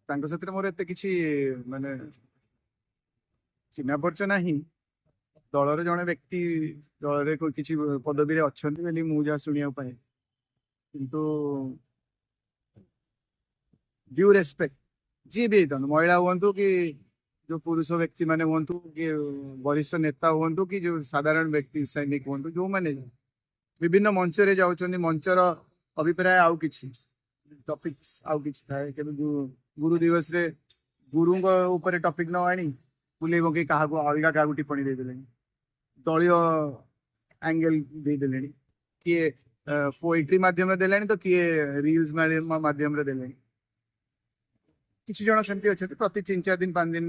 मोर एत कि माने चिन्ह परिचय ना दलर जड़े व्यक्ति दल किसी पदवी अच्छा मुझे शुणा पाए किंतु ड्यू रेस्पेक्ट जी भी महिला हूँ कि जो पुरुष व्यक्ति माने हूँ कि वरिष्ठ नेता हूँ कि जो साधारण व्यक्ति सैनिक हूँ जो मैंने विभिन्न मंच रे जाउछन्ती मंचर अभिप्राय आउ किछि टॉपिक्स आउ किछि थाए के गुरु दिवस रे गुरु ऊपर टॉपिक न आनी बुले बके कहा अलग क्या टिप्पणी दे देले दलीय एंगल दे देले किए पोएट्री माध्यम रे देले तो किए रील्स माध्यम रे देले किछि जण सेमती अछि प्रति 3-4 दिन 5 दिन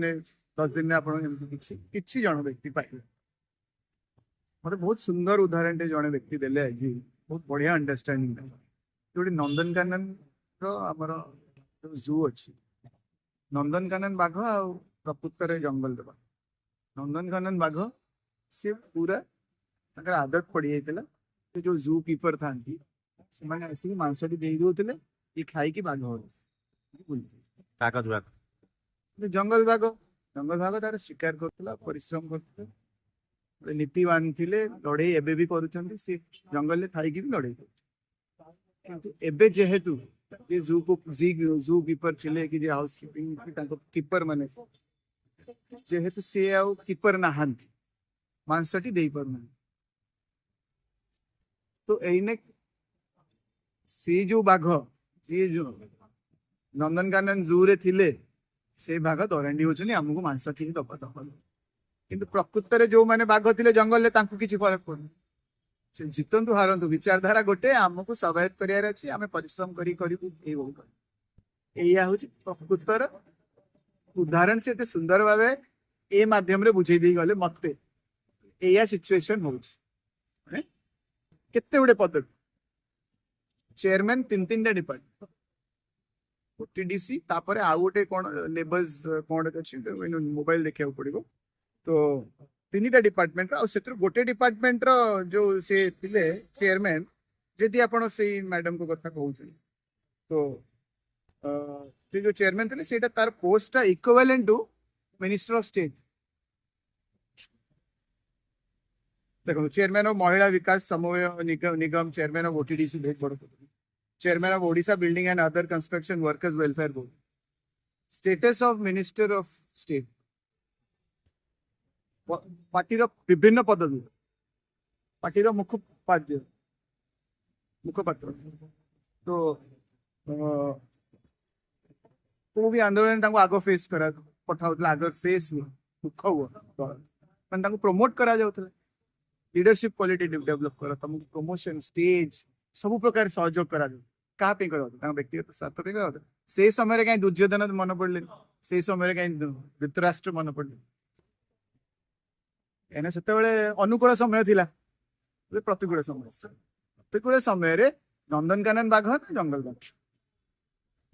10 दिन आपण किछि जण व्यक्ति पाइले मत बहुत सुंदर उदाहरण जड़े व्यक्ति देले आज बहुत बढ़िया अंडरस्टैंडिंग जो नंदनकानन आमर जो जू अच्छी नंदनकानन बाघ आ प्रकृत जंगल बाघ नंदनकानन बाघ सी पूरा आदत पड़ी जाता जो जू कीपर था से आसिक मांसटी दे दौले ये खाई बाघ जंगल बाघ तार शिकार कर परिश्रम कर नीतिवान थिले लड़े एबे भी करूछन्ती से जंगल में थाई भी लड़े किंतु एबे जेहेतु ये जू कीपर थिले कि जे हाउस कीपिंग तांको कीपर माने जेहेतु से आउ कीपर नाहंती मांसटी देई परना तो एने से जो बाघ ये जो नंदनकानन जू रे थिले से बाघ दरांडी होचनी हमको मांसटी दबा दबा किंतु प्रकृत जो मैंने बाघ थे जंगल में किसी फरक पड़े से जितंतु हारंतु विचारधारा गोटे आमको सर्वाइव कर आम परिश्रम करूँ प्रकृतर उदाहरण से सुंदर भाव ए माध्यम रे बुझे दी गले मत सिचुएशन हो केते गुडे पद चेयरमैन 3-3 डिपार्टमेंट ओटीडीसी तापर आउ गोटे कौन लेबर्स कौन अच्छी मोबाइल देखा पड़ो तो 3टा डिपार्टमेंट गोटे डिपार्टमेंट जो से थिले चेयरमैन जदि आपण से मैडम को कथा कहूँ तो से जो चेयरमैन थे सेटा तार post equivalent to minister of state देखो chairman of Mahila Vikas Samanvay Nigam chairman of OTDC बहुत बड़ chairman of Odisha building and other construction workers welfare board status of minister of state party विभिन्न पदवी पार्टी मुखपात्र तो को भी आंदोलन आग फेस करा पठाउतला आग फेस मुख मैंने प्रमोट करा जाउतला लीडरशिप क्वालिटी डेवलप करा तुमको प्रमोशन स्टेज सब प्रकार सहयोग करा क्या करा व्यक्तिगत स्वार्थ पे करा से समय कहीं दुर्योधन मन पड़े से समय कहीं धृतराष्ट्र मन पड़े कहीं से अनुकूल समय थिला प्रतिकूल समय नंदनकानन बाघ ना जंगल बाघ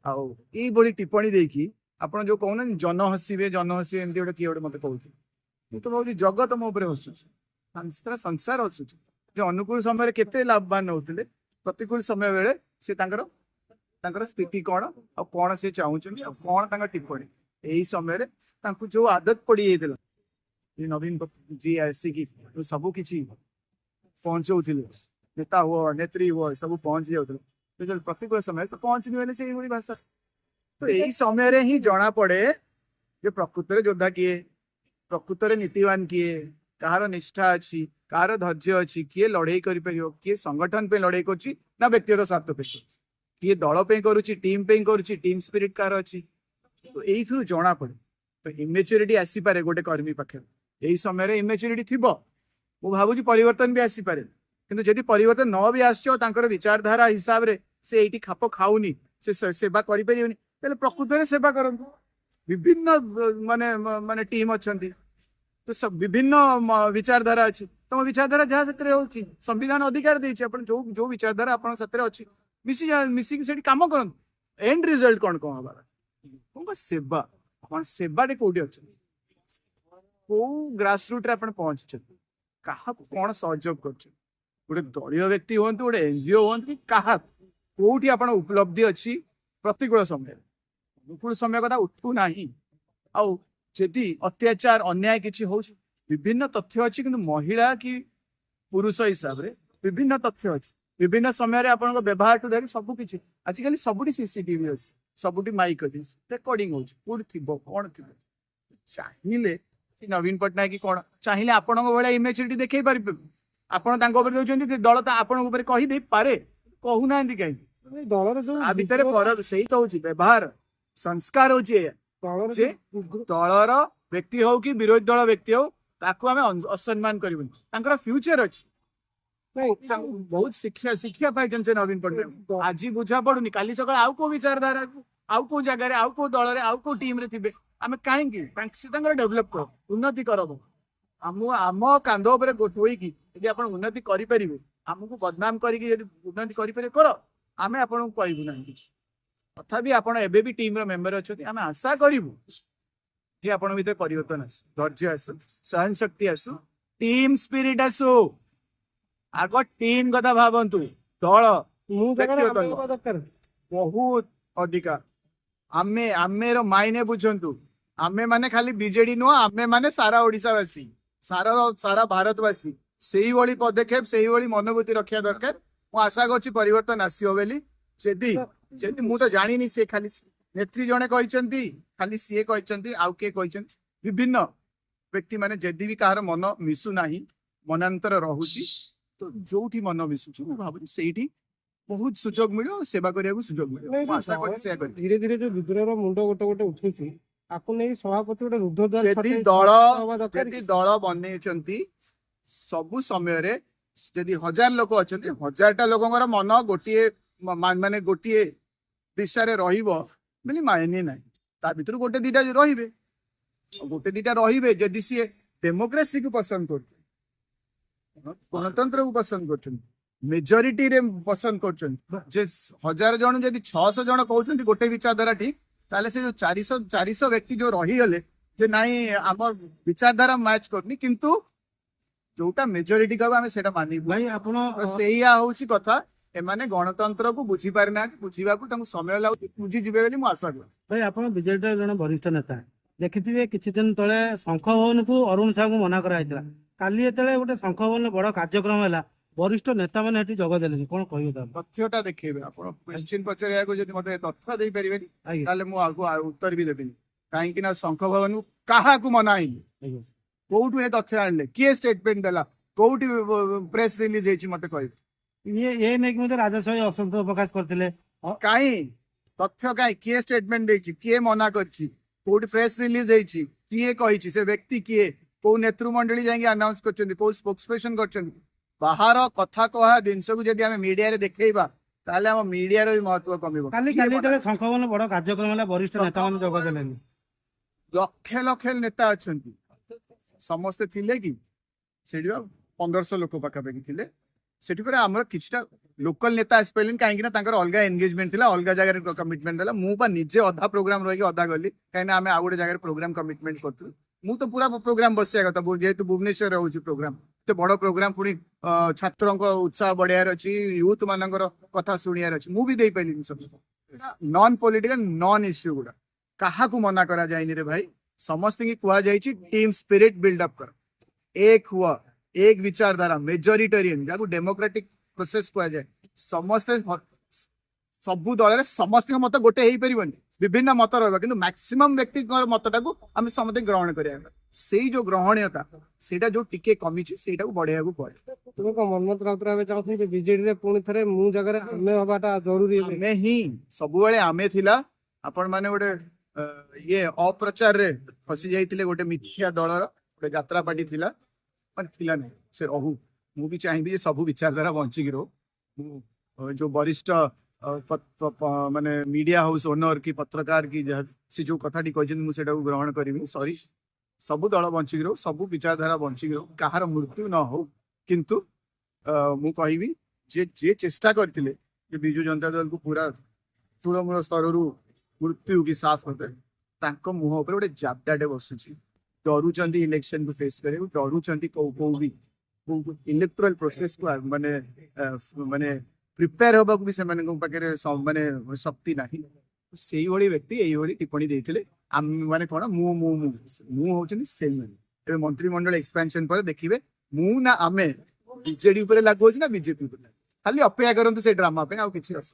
आउ ये टिप्पणी देकी आप जो कहना जन हसवे एमती गोटे किए मत कहूँ तो भाव जगत मो हसूँ संसार हसूँ जो अनुकूल समय केते लाभवान होते प्रतिकूल समय बेले से स्थिति कौन आ कौन से चाहूँ कौन टिप्पणी यही समय जो आदत पड़ी जाता नवीन जी आसिकी सब किसी पहुंचाऊे नेता हुआ नेत्री हुआ सब पहुंच जाते तो प्रतिकूल समय तो पहुंचनी वाले से भाषा तो यही समय ही जना पड़े जो प्रकृत योद्धा किए प्रकृत नीतिवान किए कहार निष्ठा अच्छी कहार धैर्य अच्छी किए लड़े कर किए संगठन पे लड़े कर व्यक्तिगत स्वार्थ पे किए दल पे करुच्ची टीम पे करुच्ची टीम स्पिरिट कार अच्छी तो यही जना पड़े तो इमेच्योरिटी आसीपे गोटे कर्मी पाखे यही समय इमेच्योरिटी थी वो भावुँ परिवर्तन भी आसीपे किंतु जदि परिवर्तन न भी आसर विचारधारा हिसाब से से ये खाप खाऊनी से सेवा करें प्रकृत सेवा करते विभिन्न माने माने टीम अच्छा तो सब विभिन्न विचारधारा अच्छी तुम विचारधारा जहाँ से संविधान अधिकार देती जो जो विचारधारा आप अच्छी मिसिक कम कर एंड रिजल्ट कौन कौन हमारा सेवा आप सेवाटे कौटी अच्छे कौ ग्रासरूट रे पहुंची क्या कौन सहयोग कर गोटे दलीय व्यक्ति हूँ गोटे एनजीओ हूँ कि क्या कौटी आप उपलब्धि अच्छी प्रतिकूल समय अनुकूल समय कथा उठू ना आउ जदि अत्याचार अन्याय किसी हो विभिन्न तथ्य अच्छी कि महिला कि पुरुष हिसाब से विभिन्न तथ्य अच्छी विभिन्न समय आपण व्यवहार ठू धरी सबकि आजिकल सबुठी सीसीटीवी अच्छी सबुठी माइक अच्छी रेकर्डिंग होती कौन थी चाहिए नवीन पट्टनायक कि कौन चाहिए आपण भाया इमेजिटी देखई पारे आपण दौरान दल आपण कहीदे पारे कहूना कहीं दल भितर से तो हूँ व्यवहार संस्कार हूँ दलर व्यक्ति हो कि विरोधी दल व्यक्ति हो ताकू आम असम्मान कर फ्यूचर अच्छी बहुत शिक्षा शिक्षा पाई से नवीन पट्टनायक आज बुझा पड़ूनी काली सकाल आउ को विचारधारा आउ को जगह आउ को दल आउ को टीम रे थे आम कहीं डेभलप कर उन्नति कर आम कांध गोटोईकी यदि आप उन्नति करेंगे आमको बदनाम करके उन्नति कर आम आपन को कहूँ ना कि तथापि आपड़ एबी टीम मेम्बर अच्छा आम आशा करूँ जे आपण भीतर परिवर्तन आसू धैर्य आसू सहन शक्ति आसू टीम स्पिरिट आसू आग टीम कथा भावतु दल बहुत अधिका आमे आमेर मायने बुझंतु आमे माने खाली बीजेडी नुह आमे माने सारा ओडिशावासी सारा सारा भारतवासी से ही पदक्षेप से ही मनोभूति रखा दरकार मु आशा कर परिवर्तन आसो बोली जदि मु तो जानी सी खाली नेत्री जड़े कहते खाली सी कहते आउ किए विभिन्न व्यक्ति माने जदि भी कहार मन मिशुना मनांतर रोचे तो जो मन मिशुची मुझे भावी से बहुत सुजोग मिले सेवा करने सुजोग मिले धीरे धीरे जो विद्रोह मुंड गोटे गोटे उठुची आपको नहीं सभापति गोटे रुद्धद्वार दल बन सबु समय जदि 1000 लोक अच्छा 1000टा लोकर मन गोटे माने गोटे दिशा बोली मायने ना ता भर गोटे दीटा रे गोटे दीटा रे जदि सी डेमोक्रेसी को पसंद कर गणतंत्र को पसंद कर मेजोरिटी रे पसंद कर 1000 जन जदि 600 जन कहते गोटे विचारधारा ठीक ताले से जो 400 व्यक्ति जो रहीगले जे नाई आम विचारधारा मैच करनी किंतु जोटा मेजोरिटी कहबा हमें सेटा मानी भाई आपण सेया होची कथा एमाने गणतंत्र को बुझी पारे ना बुझीबा को तांको समय लागु बुझी जिबे बोली मु आशा कर भाई आपण बीजेडी जन वरिष्ठ नेता देखिथिबे किछि दिन तळे शंख भवन को अरुण साहू को मना करा आइतला काली एतळे गोटे शंख भवन बड़ कार्यक्रम हैला वरिष्ठ नेता माने हेटी जग देले कोन कहियो ता तथ्यटा देखैबे आपण क्वेश्चन पचरिया को जदि मते तथ्य देई परिबेनी ताले मु आगु उत्तर भी देबिनी काहे कि ना शंख भवन काहा को मनाई कोउटु ए तथ्य आनले के स्टेटमेंट देला कोउटि प्रेस रिलीज हेची मते कहि ये नहीं कि मुझे राजस्व असंतोष प्रकाश करते कहीं तथ्य कहीं किए स्टेटमेंट देछि किए मना करछि कोड प्रेस रिलीज हेछि किए कहिछि से व्यक्ति किए को नेतृमंडली जाई अनाउंस करछन्ती को स्पोक्सपर्सन करछन्ती बाहर कथा कहा जिनस को जदि आमे मीडिया रे देखैबा ताले हम मीडिया रो भी महत्व कमिबो काली काली तले संखवन बड़ कार्यक्रम होला वरिष्ठ नेता मन जग देलेनी लक्ष लक्ष नेता अछन्ती समस्त थिले कि सेडी 1500 लोक पाखापाखि थिले सेठी पर आमर किछटा लोकल नेता आस पाइलेन काहे कि ना तांकर अलगा एंगेजमेंट थिला अलगा जगह रे कमिटमेंट देला मु पा निजे अधा प्रोग्राम रहि अधा गली काहे ना हमें आ गोटे जगह प्रोग्राम कमिटमेंट करथु मु तो पूरा प्रोग्राम बसिया कथा जेहेतु भुवनेश्वर रहउची प्रोग्राम ते बड़ प्रोग्राम पुनी छात्रन को उत्साह बढ़ियार अछि यूथ मानकर कथा सुनियार अछि मु भी देई पाइलिन सब नॉन पॉलिटिकल नॉन इश्यू गुडा काहा को मना करा जायनी रे भाई समस्त की कुआ जायछि टीम स्पिरिट बिल्ड अप कर एक हुआ एक विचारधारा मेजोरिटेरियन जाको डेमोक्रेटिक प्रोसेस कुआ जाए समस्त सबु दल समस्त मत गोटे हो पारिबनी विभिन्न मत रहा कि मैक्सिमम व्यक्ति मतटा को आम समस्त ग्रहण करा से जो ग्रहणीयता सेटा जो टिके कमी सेटा को बढ़िया को पड़े तुम को मनमत राउतराय चाहते बीजेडी रे पुणी थरे मु जगह आमे हबाटा जरूरी आमे ही सब बेले आमे थिला आपण माने गोटे ये अप्रचार रे फसी जाइतिले गोटे मिथ्या दलर गोटे यात्रा पार्टी थिला पर थिला नहीं से रहू मु भी चाहिए सब विचारधारा बंचिक रो जो वरिष्ठ माने मीडिया हाउस ओनर की पत्रकार की से जो कथाटी कहते ग्रहण करी सॉरी सबु दल बंचिक रो सबु विचारधारा बंचिक रो कहार मृत्यु न हो किंतु मु कहबी जे जे चेष्टा करथिले जे बिजु जनता दल को पूरा तृणमूल स्तर रु मृत्यु की साफ होते तांको मुह ऊपर गोटे जाबडाटे बसुची डरुचंती इलेक्शन को फेस करे डरुचंती को भी इलेक्टोरल प्रोसेस को माने माने प्रिपेयर होबा को भी से माने पाखे माने शक्ति नहीं ସେଇଭଳି ବ୍ୟକ୍ତି ଏଇଭଳି ଟିପ୍ପଣୀ ଦେଇଥିଲେ ମାନେ କଣ ମୁଁ ହଉଛନ୍ତି ସେଇମାନେ। ଏବେ ମନ୍ତ୍ରିମଣ୍ଡଳ ଏକ୍ସପାନସନ ପରେ ଦେଖିବେ ମୁଁ ନା ଆମେ ବିଜେଡି ଉପରେ ଲାଗୁ ହଉଛି ନା ବିଜେପି ଉପରେ, ଖାଲି ଅପେକ୍ଷା କରନ୍ତୁ ସେ ଡ୍ରାମା ପାଇଁ, ଆଉ କିଛି ଅସୁବିଧା